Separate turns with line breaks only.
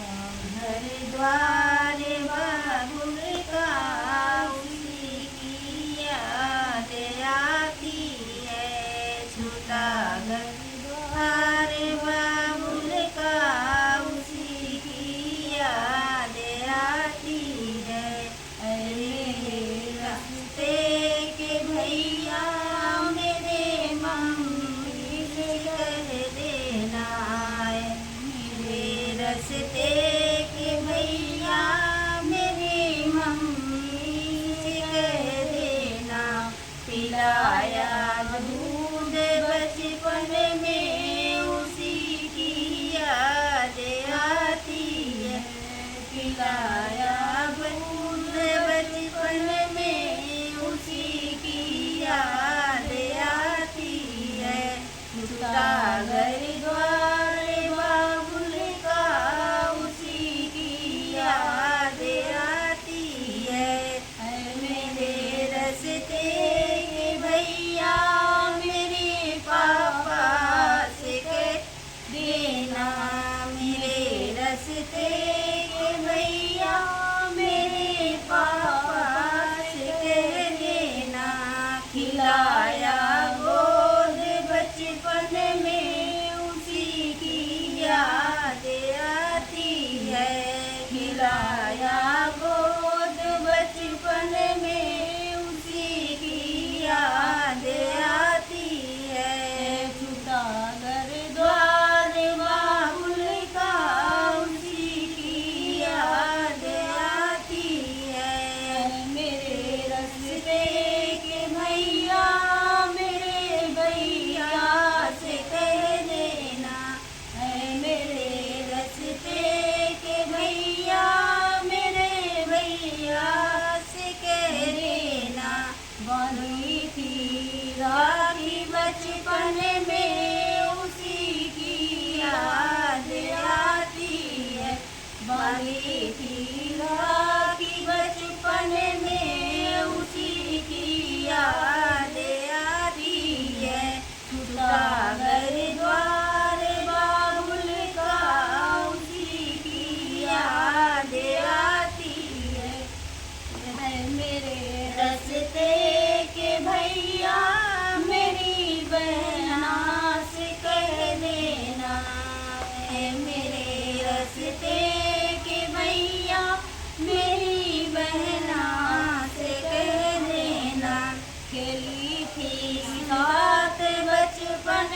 घर द्वार बाबुल का उसी की याद आती है। छूटा घर द्वार बाबुल का उसी की याद आती है। अरे रास्ते के भैया मेरे मम्मी से कह देना है। मेरे रास्ते के भैया मेरी मम्मी से कह देना। पिलाया दूध बचपन में उसी की याद आती है। पिलाया दूध बचपन में उसी की याद आती है। छूटा घर द्वार बाबुल का उसी की याद आती है। मेरे रास्ते के भैया मेरे पापा से कह देना। मेरे रास्ते के भैया मेरे पापा से कह देना। खिलाया गोद बचपन में उसी की याद आती है। खिलाया गोद बचपन में उसी की याद आती है। छूटा घर द्वार बाबुल का उसी की याद आती है। मेरे रास्ते के भैया मेरे भैया से कह देना। मेरे रास्ते के भैया मेरे भैया से कह देना। बांधी थी राखी बचपन में उसी की याद आती है। बांधी थी राखी बचपन में उसी की याद आती है। छूटा घर द्वार बाबुल का उसी की याद आती है। मेरे रास्ते के भैया मेरी बहना से कह देना। मेरे रास्ते के भैया मेरी बहना से कह देना। खेली थी साथ बचपन